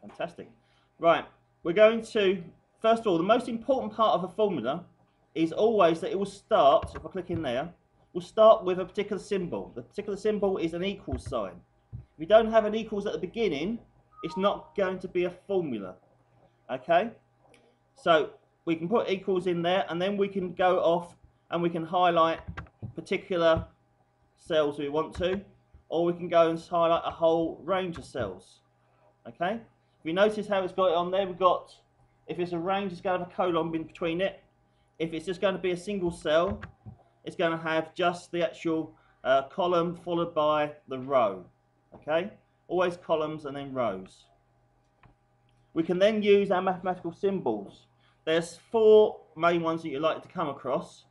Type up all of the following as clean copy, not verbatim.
Fantastic. Right, we're going to, first of all, the most important part of a formula is always that it will start, if I click in there, will start with a particular symbol. The particular symbol is an equals sign. If you don't have an equals at the beginning, it's not going to be a formula. Okay? So we can put equals in there, and then we can go off and we can highlight particular cells we want to, or we can go and highlight a whole range of cells. Okay? If you notice how it's got it on there, we've got, if it's a range, it's going to have a colon in between it. If it's just going to be a single cell, it's going to have just the actual column followed by the row. Okay? Always columns and then rows. We can then use our mathematical symbols. There's 4 main ones that you're likely to come across.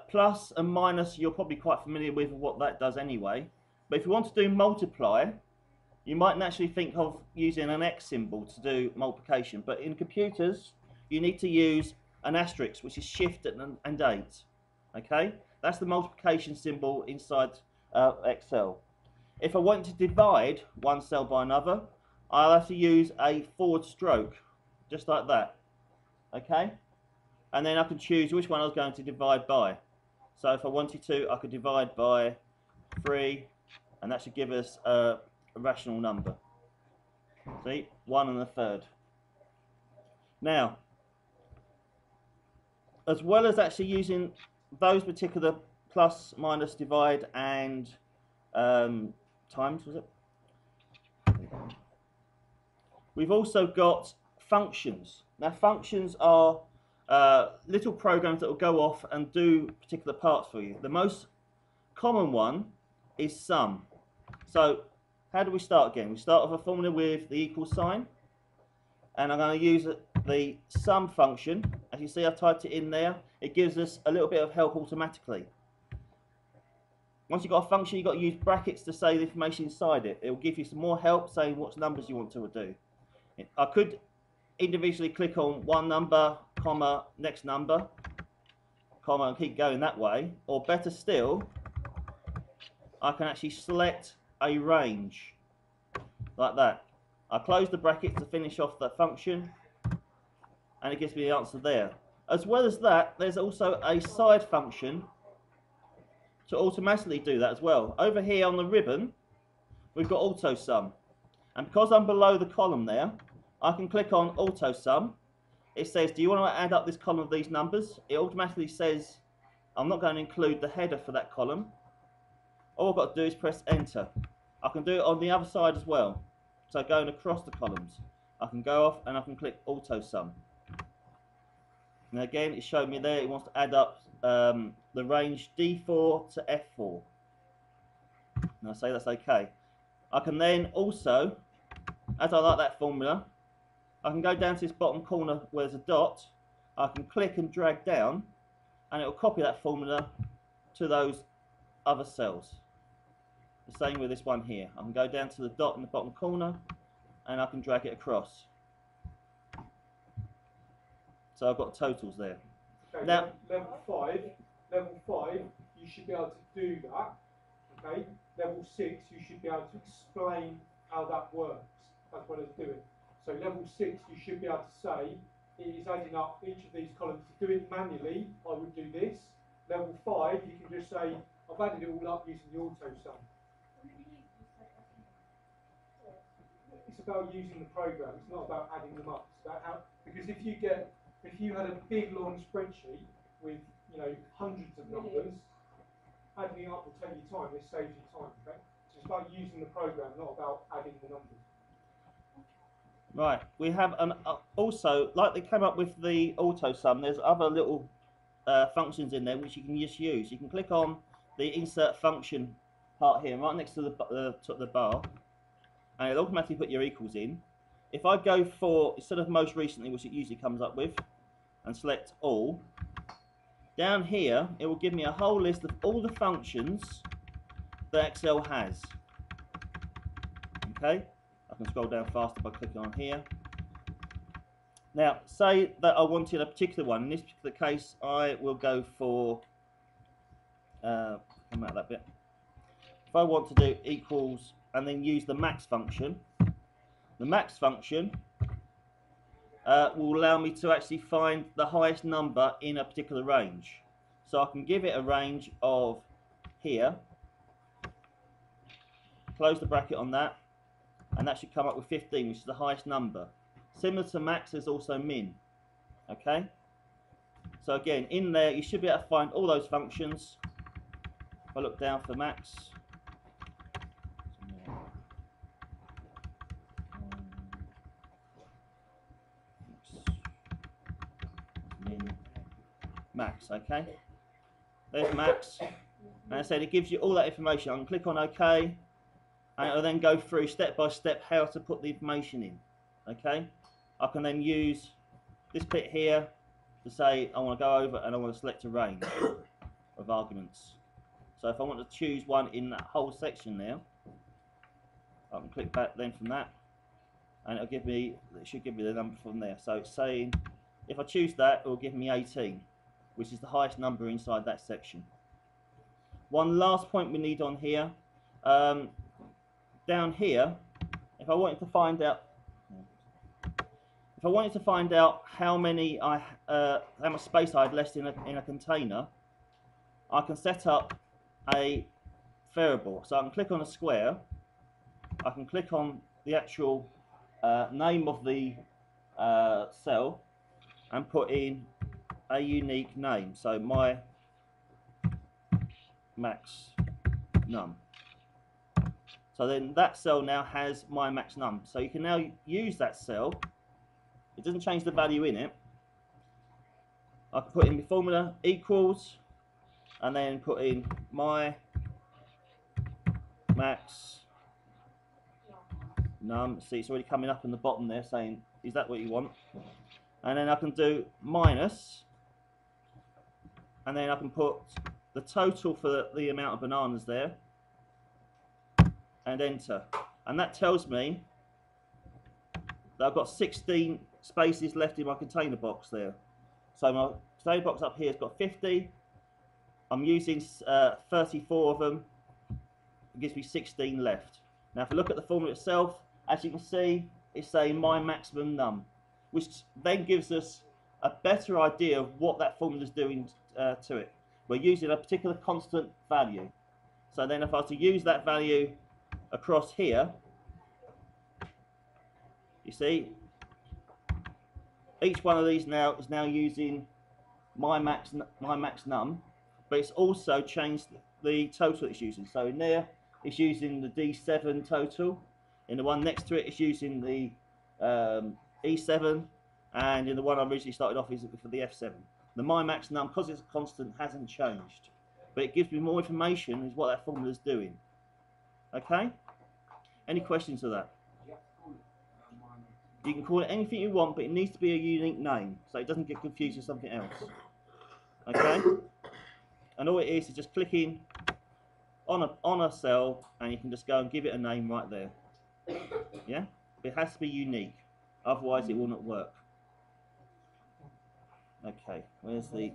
Plus and minus, you're probably quite familiar with what that does anyway. But if you want to do multiply, you might naturally think of using an X symbol to do multiplication. But in computers, you need to use an asterisk, which is shift and 8. Okay? That's the multiplication symbol inside Excel. If I want to divide one cell by another, I'll have to use a forward stroke, just like that. Okay? And then I can choose which one I was going to divide by. So if I wanted to, I could divide by 3, and that should give us a rational number. See? 1 1/3. Now, as well as actually using those particular plus, minus, divide, and times, was it? We've also got functions. Now, functions are little programs that will go off and do particular parts for you. The most common one is sum. So, how do we start again? We start with a formula with the equal sign, and I'm going to use the sum function. As you see, I've typed it in there. It gives us a little bit of help automatically. Once you've got a function, you've got to use brackets to say the information inside it. It will give you some more help saying what numbers you want to do. I could individually click on one number, comma, next number, comma, and keep going that way. Or better still, I can actually select a range, like that. I close the bracket to finish off the function, and it gives me the answer there. As well as that, there's also a side function to automatically do that as well. Over here on the ribbon, we've got Autosum. And because I'm below the column there, I can click on Autosum. It says, do you want to add up this column of these numbers? It automatically says, I'm not going to include the header for that column. All I've got to do is press enter. I can do it on the other side as well. So going across the columns. I can go off and I can click Autosum. And again, it showed me there, it wants to add up the range D4 to F4. And I say that's okay. I can then also, as I like that formula, I can go down to this bottom corner where there's a dot. I can click and drag down, and it will copy that formula to those other cells. The same with this one here. I can go down to the dot in the bottom corner, and I can drag it across. So I've got totals there. Okay, now, level 5, you should be able to do that. Okay, level 6, you should be able to explain how that works as well as do it. So level 6, you should be able to say it is adding up each of these columns. To do it manually, I would do this. Level 5, you can just say I've added it all up using the Autosum. It's about using the program. It's not about adding them up. It's about how, because if you had a big long spreadsheet with hundreds of numbers, adding it up will take you time. This saves you time. Okay, so it's about using the program, not about adding the numbers. Right, we have also, like they came up with the Autosum, there's other little functions in there which you can just use. You can click on the insert function part here, right next to the bar, and it'll automatically put your equals in. If I go for, instead of most recently, which it usually comes up with, and select all, down here it will give me a whole list of all the functions that Excel has. Okay, I can scroll down faster by clicking on here. Now, say that I wanted a particular one. In this particular case, I will go for, come out of that bit. If I want to do equals and then use the max function, The max function will allow me to actually find the highest number in a particular range. So I can give it a range of here, close the bracket on that, and that should come up with 15, which is the highest number. Similar to max, there's also min. Okay? So again, in there, you should be able to find all those functions. If I look down for max, max, okay? There's max. And I said it gives you all that information. I can click on OK, and it'll then go through step by step how to put the information in. Okay? I can then use this bit here to say I want to go over and I want to select a range of arguments. So if I want to choose one in that whole section now, I can click back then from that, and it'll give me, it should give me the number from there. So it's saying if I choose that, it will give me 18, which is the highest number inside that section. One last point we need on here, down here, if I wanted to find out how many how much space I had left in a container, I can set up a variable. So I can click on a square, I can click on the actual name of the cell and put in a unique name. So my max num. So then that cell now has my max num. So you can now use that cell. It doesn't change the value in it. I can put in the formula equals, and then put in my max num. See, it's already coming up in the bottom there saying, is that what you want? And then I can do minus, and then I can put the total for the amount of bananas there, and enter. And that tells me that I've got 16 spaces left in my container box there. So my container box up here has got 50. I'm using 34 of them. It gives me 16 left. Now if I look at the formula itself, as you can see, it's saying my maximum num, which then gives us a better idea of what that formula is doing to it. We're using a particular constant value. So then if I was to use that value across here, you see, each one of these now is now using my max num, but it's also changed the total it's using. So in there, it's using the D7 total. In the one next to it, it's using the E7, and in the one I originally started off is for the F7. The my max num, because it's a constant, hasn't changed, but it gives me more information as what that formula is doing. Okay? Any questions to that? You can call it anything you want, but it needs to be a unique name, so it doesn't get confused with something else. Okay? And all it is just clicking on a cell, and you can just go and give it a name right there. Yeah? But it has to be unique, otherwise it will not work. Okay, where's the...